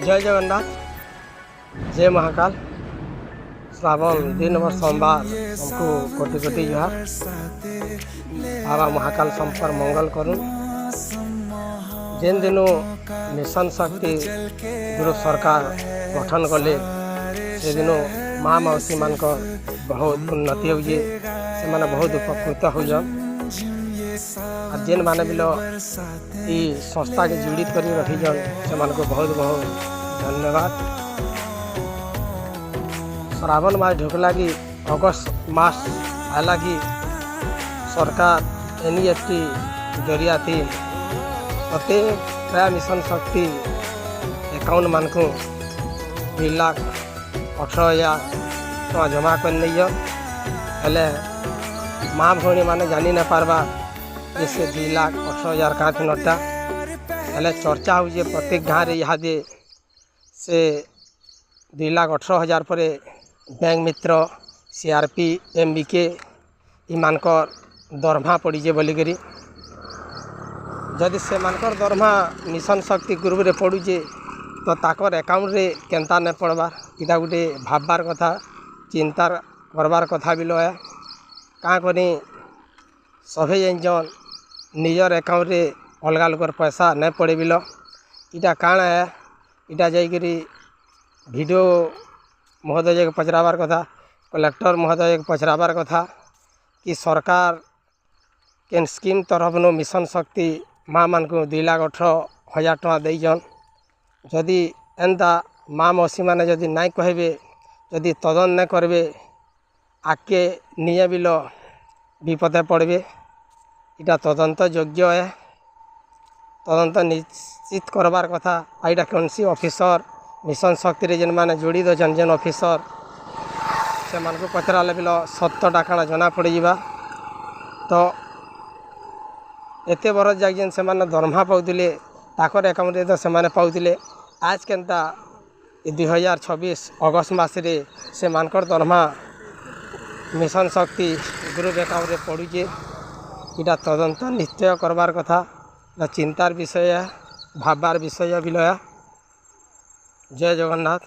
जय जगन्नाथ, जय महाकाल। श्रावण 2 नंबर सोमवार हमको कोटि कोटि जुहार। बाबा महाकाल संपर मंगल करूँ। जेन दिनों मिशन शक्ति गुरु सरकार गठन कले से दिनों माँ मौसी मान बहुत उन्नति हुए, से माने बहुत उपकृत होजन। जेन माने बिलो ई संस्था के जुड़ित कर रखीजन से मान को बहुत बहुत धन्यवाद। श्रावण मास ढुकला कि अगस्त मास आला कि सरकार NEFT जरिया थी प्रत्येक प्राय मिशन शक्ति अकाउंट मान को 2,18,000 टका जमा कर हेले माँ भौणी मैंने जानी न पार्बा जैसे 2,18,000 काँच नोटा हेले चर्चा हो प्रत्येक गाँव में इहादे से 2,18,000 पर बैंक मित्र CRP MBK इमानकर दरमा पड़ीजे बोलिकी जदि से मानकर दरमा मिशन शक्ति ग्रुप रे पड़ुचे तो ताकर अकाउंट रे केंता न पड़बार इटा गोटे भाबबार कथा चिंता करबार कथा बिलो है। क्या करी सभे जन निजर अकाउंट रे अलग लोकर पैसा न पड़े बिलो इटा काण है। इटा जाइकरी वीडियो महोदय के पचराबार कथा, कलेक्टर महोदय के पचराबार कथा कि सरकार केन स्कीम तरफ नो मिशन शक्ति माँ मान को 2,18,000 टका देजन। जदि एंता माँ मौसी मैंने जदि नाई कहबे जदि तदन न करबे आके निये बिलो विपदे पड़बे। इटा तदंत योग्य है, तदंत निश्चित करबार कथा। आईटा कौन सी ऑफिसर मिशन शक्ति रे जेन माने जोड़ी दन जेन ऑफिसर से मान को पचराले बिलो सत्यटा काଣା जना पड़ जावा। तो एते बरस जाक जेन से माने दरमा पाउतिले ताकर अकाउंट रे तो से माने पाउतिले आज केनता 2026 अगस्त मास रे से मानकर दरमा मिशन शक्ति ग्रुप अकाउंट रे पड़ुचे। इटा तदंत निश्चय करबार कथा चिंतार विषय है, भाबबार विषय बिलया। जय जगन्नाथ।